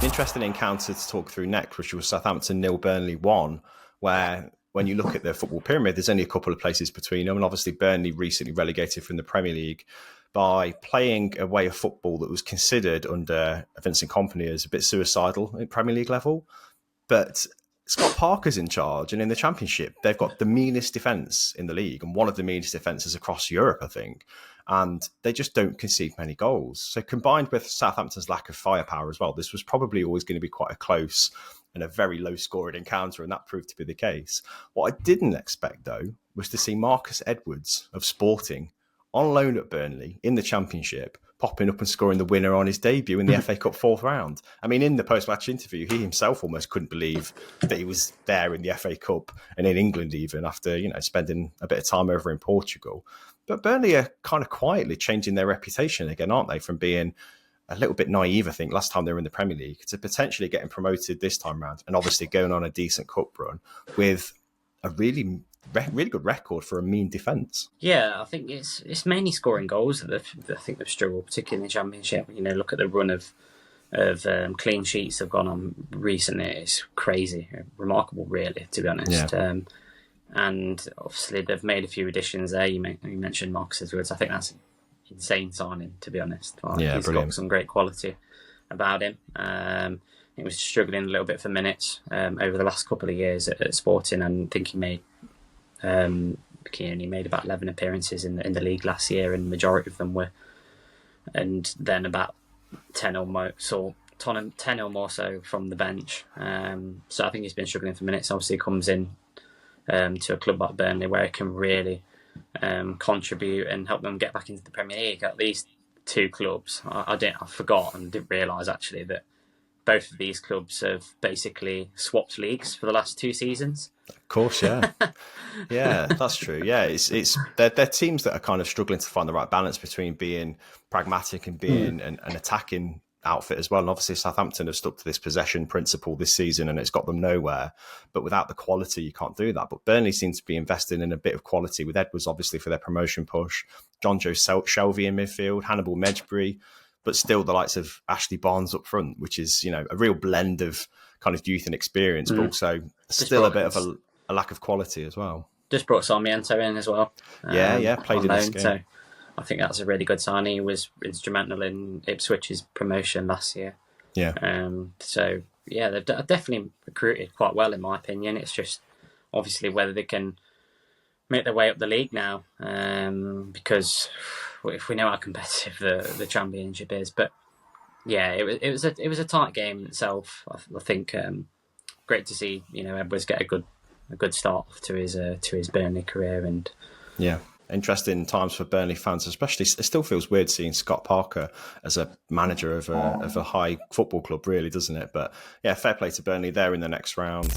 Interesting encounter to talk through next, which was Southampton 0, Burnley 1, where when you look at the football pyramid, there's only a couple of places between them. And obviously Burnley recently relegated from the Premier League by playing a way of football that was considered under Vincent Kompany as a bit suicidal at Premier League level. But Scott Parker's in charge, and in the Championship, they've got the meanest defence in the league and one of the meanest defences across Europe, I think. And they just don't concede many goals. So combined with Southampton's lack of firepower as well, this was probably always going to be quite a close and a very low-scoring encounter, and that proved to be the case. What I didn't expect, though, was to see Marcus Edwards of Sporting on loan at Burnley in the Championship, popping up and scoring the winner on his debut in the FA Cup fourth round. I mean, in the post-match interview, he himself almost couldn't believe that he was there in the FA Cup and in England even after, spending a bit of time over in Portugal. But Burnley are kind of quietly changing their reputation again, aren't they? From being a little bit naive, I think, last time they were in the Premier League, to potentially getting promoted this time round and obviously going on a decent cup run with a really good record for a mean defence. Yeah, I think it's mainly scoring goals that I think they've struggled, particularly in the Championship. Look at the run of clean sheets they've gone on recently. It's crazy, remarkable, really, to be honest. Yeah. And obviously they've made a few additions there. You mentioned Marcus Edwards. I think that's an insane signing, to be honest. He's brilliant. Got some great quality about him. He was struggling a little bit for minutes over the last couple of years at Sporting, and I think he made about 11 appearances in the league last year, and the majority of them were, and then about 10 or more so from the bench. So I think he's been struggling for minutes. Obviously, he comes in to a club like Burnley where he can really contribute and help them get back into the Premier League. At least two clubs. I forgot and didn't realise actually that both of these clubs have basically swapped leagues for the last 2 seasons. Of course, yeah. Yeah, that's true. Yeah, they're teams that are kind of struggling to find the right balance between being pragmatic and being an attacking outfit as well. And obviously Southampton have stuck to this possession principle this season and it's got them nowhere. But without the quality, you can't do that. But Burnley seems to be investing in a bit of quality with Edwards, obviously, for their promotion push. John Joe Shelvey in midfield, Hannibal Medjbury, but still the likes of Ashley Barnes up front, which is, a real blend of kind of youth and experience, but also still a bit of a lack of quality as well. Just brought Sarmiento in as well. Played in this game. So I think that's a really good signing. He was instrumental in Ipswich's promotion last year. Yeah. They've definitely recruited quite well, in my opinion. It's just obviously whether they can make their way up the league now, because if we know how competitive the Championship is. But yeah, it was a tight game in itself. I think great to see Edwards get a good start to his Burnley career, and yeah. Interesting times for Burnley fans, especially. It still feels weird seeing Scott Parker as a manager of a high football club, really, doesn't it? But yeah, fair play to Burnley. They're in the next round.